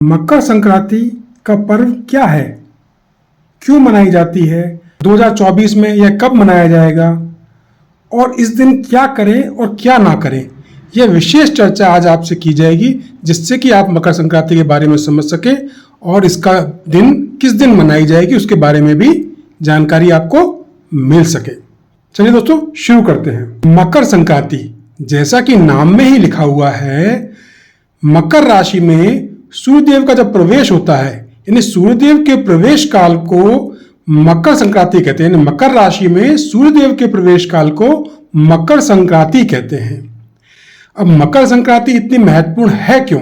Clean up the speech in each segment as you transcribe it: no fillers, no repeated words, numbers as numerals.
मकर संक्रांति का पर्व क्या है, क्यों मनाई जाती है, 2024 में यह कब मनाया जाएगा और इस दिन क्या करें और क्या ना करें, यह विशेष चर्चा आज आपसे की जाएगी, जिससे कि आप मकर संक्रांति के बारे में समझ सकें और इसका दिन किस दिन मनाई जाएगी उसके बारे में भी जानकारी आपको मिल सके। चलिए दोस्तों, शुरू करते हैं। मकर संक्रांति, जैसा कि नाम में ही लिखा हुआ है, मकर राशि में सूर्यदेव का जब प्रवेश होता है, यानी सूर्यदेव के प्रवेश काल को मकर संक्रांति कहते हैं। मकर राशि में सूर्यदेव के प्रवेश काल को मकर संक्रांति कहते हैं। अब मकर संक्रांति इतनी महत्वपूर्ण है क्यों?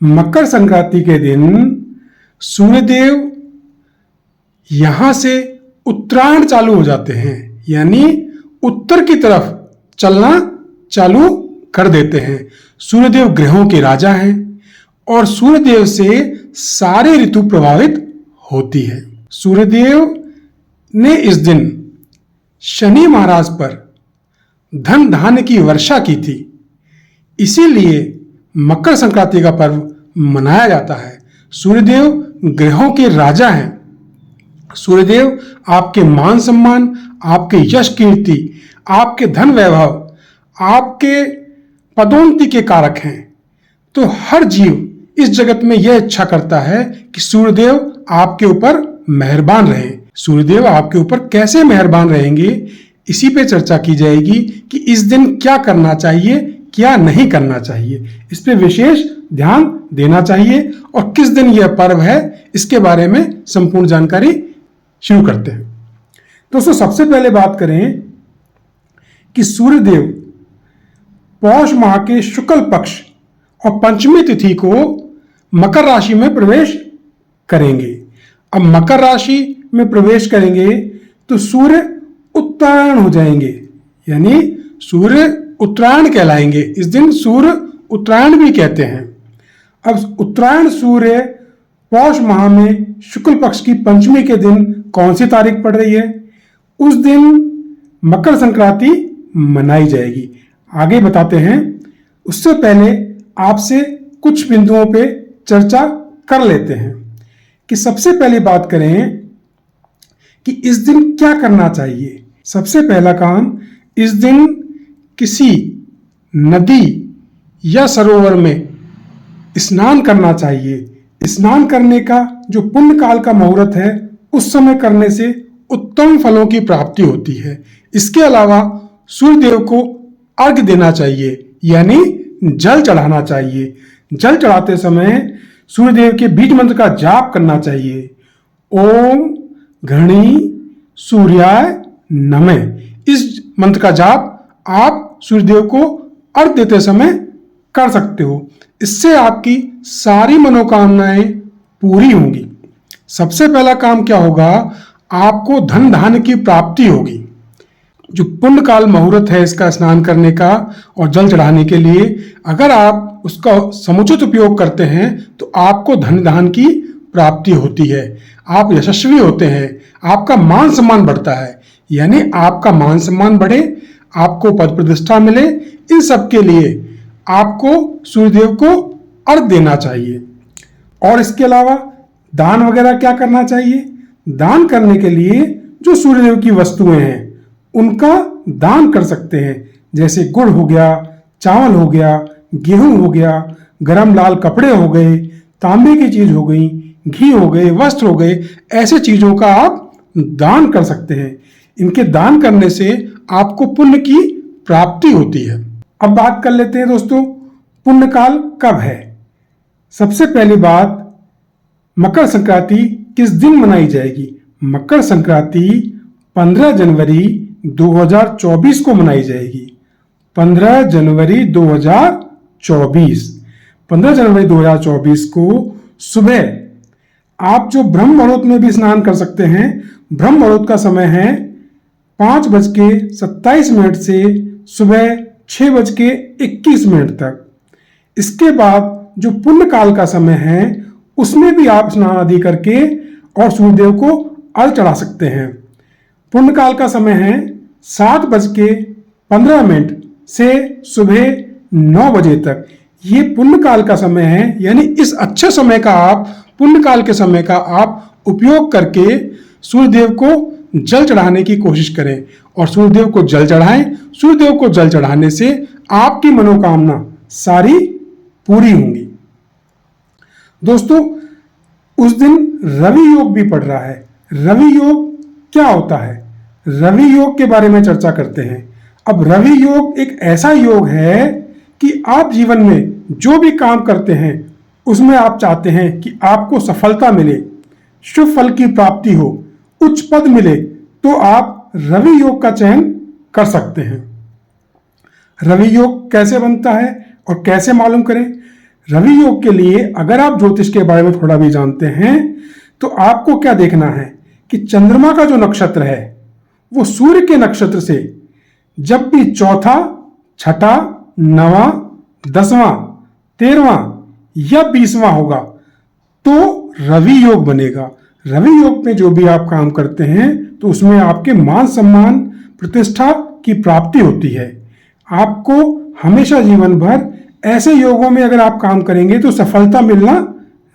मकर संक्रांति के दिन सूर्यदेव यहां से उत्तरायण चालू हो जाते हैं, यानी उत्तर की तरफ चलना चालू कर देते हैं। सूर्यदेव ग्रहों के राजा हैं और सूर्यदेव से सारे ऋतु प्रभावित होती है। सूर्यदेव ने इस दिन शनि महाराज पर धन धान्य की वर्षा की थी, इसीलिए मकर संक्रांति का पर्व मनाया जाता है। सूर्यदेव ग्रहों के राजा हैं। सूर्यदेव आपके मान सम्मान, आपके यश कीर्ति, आपके धन वैभव, आपके पदोन्नति के कारक हैं। तो हर जीव इस जगत में यह इच्छा करता है कि सूर्यदेव आपके ऊपर मेहरबान रहे। सूर्यदेव आपके ऊपर कैसे मेहरबान रहेंगे, इसी पे चर्चा की जाएगी कि इस दिन क्या करना चाहिए, क्या नहीं करना चाहिए। इस पे विशेष ध्यान देना चाहिए और किस दिन यह पर्व है, इसके बारे में संपूर्ण जानकारी शुरू करते हैं। दोस्तों, सबसे पहले बात करें कि सूर्यदेव पौष माह के शुक्ल पक्ष और पंचमी तिथि को मकर राशि में प्रवेश करेंगे। अब मकर राशि में प्रवेश करेंगे तो सूर्य उत्तरायण हो जाएंगे, यानी सूर्य उत्तरायण कहलाएंगे। इस दिन सूर्य उत्तरायण भी कहते हैं। अब उत्तरायण सूर्य पौष माह में शुक्ल पक्ष की पंचमी के दिन कौन सी तारीख पड़ रही है, उस दिन मकर संक्रांति मनाई जाएगी। आगे बताते हैं। उससे पहले आपसे कुछ बिंदुओं पे चर्चा कर लेते हैं कि सबसे पहली बात करें कि इस दिन क्या करना चाहिए। सबसे पहला काम, इस दिन किसी नदी या सरोवर में स्नान करना चाहिए। स्नान करने का जो पुण्य काल का मुहूर्त है, उस समय करने से उत्तम फलों की प्राप्ति होती है। इसके अलावा सूर्यदेव को अर्घ्य देना चाहिए, यानी जल चढ़ाना चाहिए। जल चढ़ाते समय सूर्यदेव के बीज मंत्र का जाप करना चाहिए। ओम घृणी सूर्याय नमः, इस मंत्र का जाप आप सूर्यदेव को अर्घ्य देते समय कर सकते हो। इससे आपकी सारी मनोकामनाएं पूरी होंगी। सबसे पहला काम क्या होगा, आपको धन धान्य की प्राप्ति होगी। जो पुण्य काल मुहूर्त है इसका स्नान करने का और जल चढ़ाने के लिए, अगर आप उसका समुचित उपयोग करते हैं तो आपको धन धान्य की प्राप्ति होती है। आप यशस्वी होते हैं, आपका मान सम्मान बढ़ता है, यानी आपका मान सम्मान बढ़े, आपको पद प्रतिष्ठा मिले। इन सब के लिए आपको सूर्यदेव को अर्घ्य देना चाहिए। और इसके अलावा दान वगैरह क्या करना चाहिए? दान करने के लिए जो सूर्यदेव की वस्तुएं हैं उनका दान कर सकते हैं, जैसे गुड़ हो गया, चावल हो गया, गेहूं हो गया, गरम लाल कपड़े हो गए, तांबे की चीज हो गई, घी हो गए, वस्त्र हो गए। ऐसे चीजों का आप दान कर सकते हैं। इनके दान करने से आपको पुण्य की प्राप्ति होती है। अब बात कर लेते हैं दोस्तों, पुण्य काल कब है। सबसे पहली बात, मकर संक्रांति किस दिन मनाई जाएगी। मकर संक्रांति 15 जनवरी 2024 को मनाई जाएगी। 15 जनवरी 2024 15 जनवरी 2024 को सुबह आप जो ब्रह्म मुहूर्त में भी स्नान कर सकते हैं। ब्रह्म मुहूर्त का समय है 5:27 से सुबह 6:21 तक। इसके बाद जो पुण्य काल का समय है उसमें भी आप स्नान आदि करके और सूर्यदेव को अर्घ्य चढ़ा सकते हैं। पुण्य काल का समय है 7:15 से सुबह 9 बजे तक। ये पुण्य काल का समय है, यानी इस अच्छे समय का आप, पुण्य काल के समय का आप उपयोग करके सूर्यदेव को जल चढ़ाने की कोशिश करें और सूर्यदेव को जल चढ़ाएं। सूर्यदेव को जल चढ़ाने से आपकी मनोकामना सारी पूरी होंगी। दोस्तों, उस दिन रवि योग भी पड़ रहा है। रवि योग क्या होता है? रवि योग के बारे में चर्चा करते हैं। अब रवि योग एक ऐसा योग है कि आप जीवन में जो भी काम करते हैं उसमें आप चाहते हैं कि आपको सफलता मिले, शुभ फल की प्राप्ति हो, उच्च पद मिले, तो आप रवि योग का चयन कर सकते हैं। रवि योग कैसे बनता है और कैसे मालूम करें? रवि योग के लिए अगर आप ज्योतिष के बारे में थोड़ा भी जानते हैं तो आपको क्या देखना है कि चंद्रमा का जो नक्षत्र है वो सूर्य के नक्षत्र से जब भी चौथा, छठा, नवां, 10वां, 13वां या 20वां होगा तो रवि योग बनेगा। रवि योग में जो भी आप काम करते हैं तो उसमें आपके मान सम्मान, प्रतिष्ठा की प्राप्ति होती है। आपको हमेशा जीवन भर ऐसे योगों में अगर आप काम करेंगे तो सफलता मिलना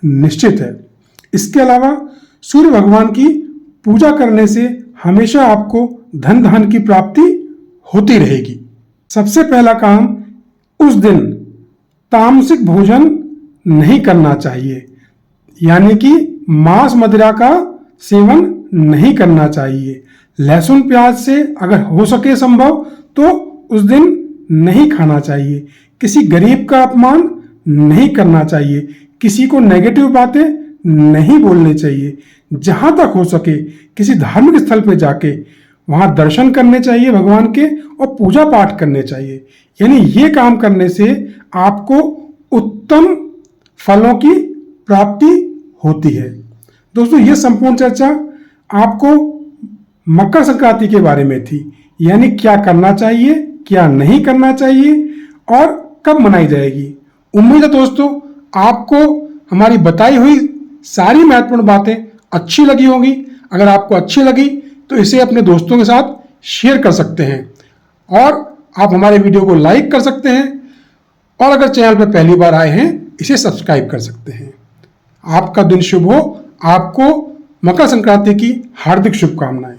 निश्चित है। इसके अलावा सूर्य भगवान की पूजा करने से हमेशा आपको धन धान की प्राप्ति होती रहेगी। सबसे पहला काम, उस दिन तामसिक भोजन नहीं करना चाहिए, यानी कि मांस मदिरा का सेवन नहीं करना चाहिए। लहसुन प्याज से अगर हो सके संभव तो उस दिन नहीं खाना चाहिए। किसी गरीब का अपमान नहीं करना चाहिए। किसी को नेगेटिव बातें नहीं बोलनी चाहिए। जहां तक हो सके किसी धार्मिक स्थल पर जाके वहां दर्शन करने चाहिए भगवान के और पूजा पाठ करने चाहिए। यानी ये काम करने से आपको उत्तम फलों की प्राप्ति होती है। दोस्तों, ये संपूर्ण चर्चा आपको मकर संक्रांति के बारे में थी, यानी क्या करना चाहिए, क्या नहीं करना चाहिए और कब मनाई जाएगी। उम्मीद है दोस्तों आपको हमारी बताई हुई सारी महत्वपूर्ण बातें अच्छी लगी होंगी। अगर आपको अच्छी लगी तो इसे अपने दोस्तों के साथ शेयर कर सकते हैं और आप हमारे वीडियो को लाइक कर सकते हैं और अगर चैनल पर पहली बार आए हैं इसे सब्सक्राइब कर सकते हैं। आपका दिन शुभ हो। आपको मकर संक्रांति की हार्दिक शुभकामनाएं।